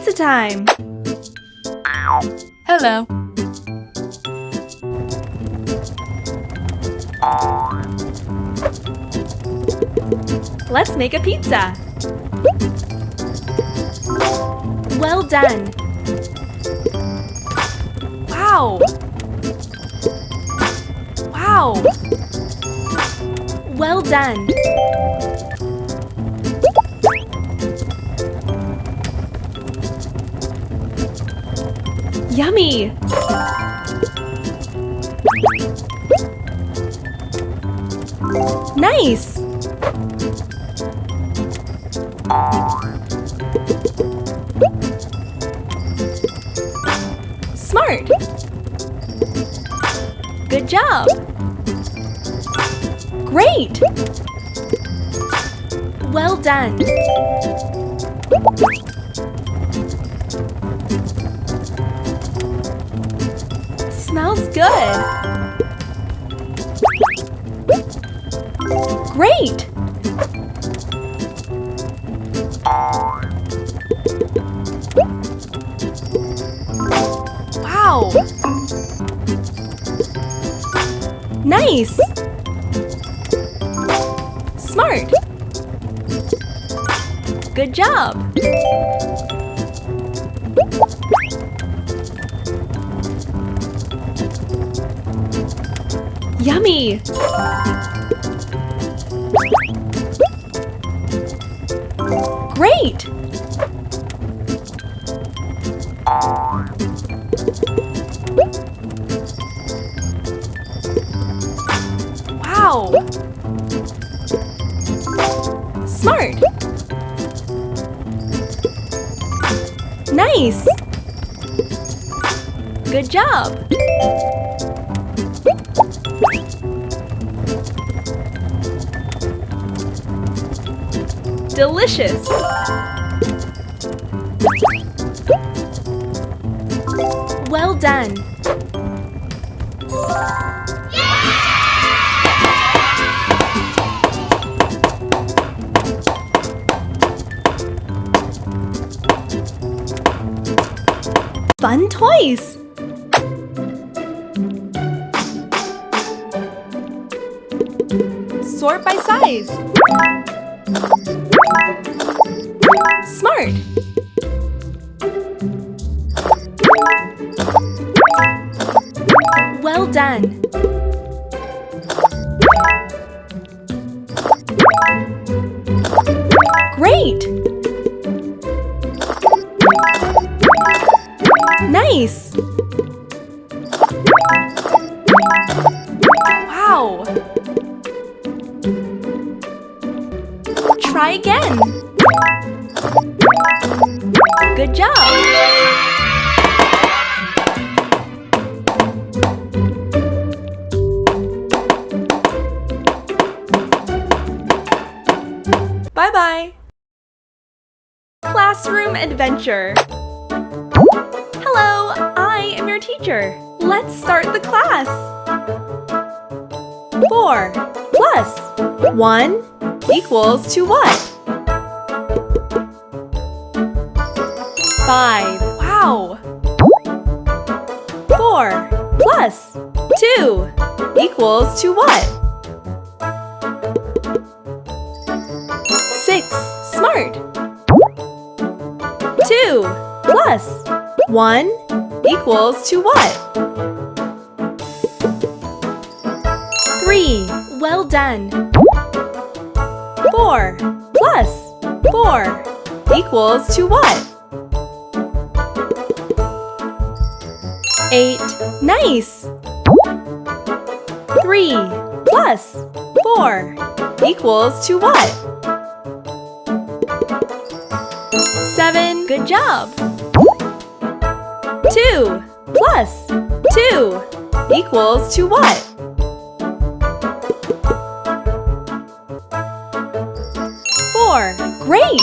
Pizza time! Hello. Let's make a pizza! Well done! Wow! Wow! Well done! Yummy! Nice! Smart! Good job! Great! Well done! Smells good! Great! Wow! Nice! Smart! Good job! Yummy! Great! Wow! Smart! Nice! Good job! Delicious! Well done! Fun toys! Sort by size. Smart! Well done! Great! Nice! Wow! Try again! Good job! Bye-bye! Classroom adventure! Hello, I am your teacher. Let's start the class. 4 plus 1 equals to what? 5. Wow! 4 plus 2 equals to what? 6. Smart! 2 plus 1 equals to what? 3. Well done! 4 plus 4 equals to what? 8. Nice! 3 plus 4 equals to what? 7. Good job! 2 plus 2 equals to what? 4. Great!